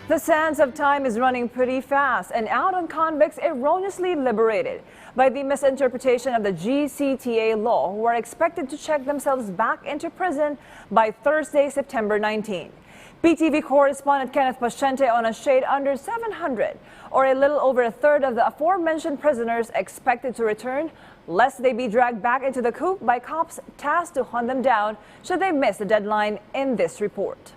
The sands of time is running pretty fast and out on convicts erroneously liberated by the misinterpretation of the GCTA law who are expected to check themselves back into prison by Thursday, September 19. PTV correspondent Kenneth Pasyente on a shade under 700, or a little over a third of the aforementioned prisoners expected to return, lest they be dragged back into the coop by cops tasked to hunt them down should they miss the deadline in this report.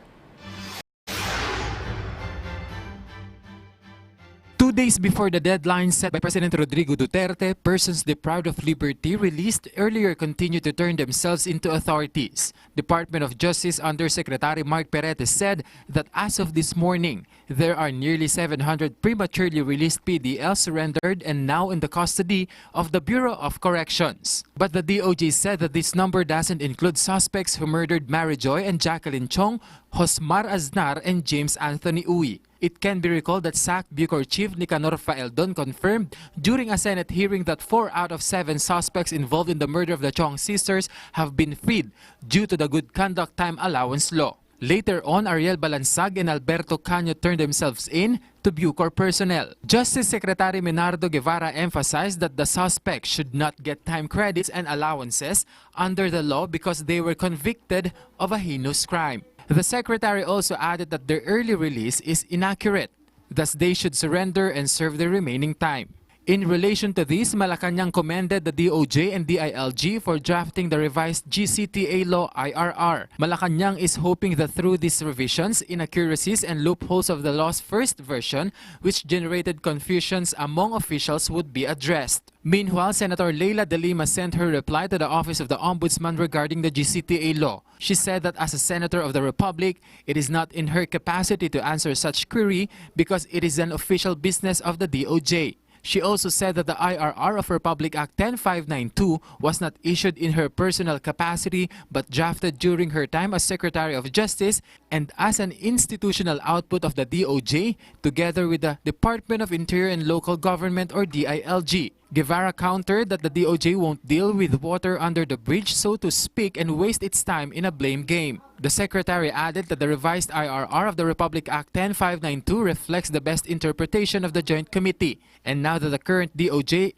2 days before the deadline set by President Rodrigo Duterte, persons deprived of liberty released earlier continue to turn themselves into authorities. Department of Justice Undersecretary Mark Perete said that as of this morning, there are nearly 700 prematurely released PDLs surrendered and now in the custody of the Bureau of Corrections. But the DOJ said that this number doesn't include suspects who murdered Mary Joy and Jacqueline Chong, Josmar Aznar, and James Anthony Uy. It can be recalled that SAC Bucor Chief Nicanor Faeldon confirmed during a Senate hearing that 4 out of 7 suspects involved in the murder of the Chong sisters have been freed due to the Good Conduct Time Allowance Law. Later on, Ariel Balansag and Alberto Caño turned themselves in to Bucor personnel. Justice Secretary Menardo Guevara emphasized that the suspects should not get time credits and allowances under the law because they were convicted of a heinous crime. The Secretary also added that their early release is inaccurate, thus they should surrender and serve the remaining time. In relation to this, Malacanang commended the DOJ and DILG for drafting the revised GCTA law IRR. Malacanang is hoping that through these revisions, inaccuracies and loopholes of the law's first version, which generated confusions among officials, would be addressed. Meanwhile, Senator Leila De Lima sent her reply to the Office of the Ombudsman regarding the GCTA law. She said that as a Senator of the Republic, it is not in her capacity to answer such query because it is an official business of the DOJ. She also said that the IRR of Republic Act 10592 was not issued in her personal capacity but drafted during her time as Secretary of Justice and as an institutional output of the DOJ together with the Department of Interior and Local Government or DILG. Guevara countered that the DOJ won't deal with water under the bridge, so to speak, and waste its time in a blame game. The Secretary added that the revised IRR of the Republic Act 10592 reflects the best interpretation of the Joint Committee. And now that the current DOJ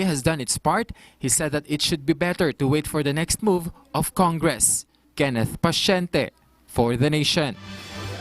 has done its part, he said that it should be better to wait for the next move of Congress. Kenneth Pasyente for The Nation.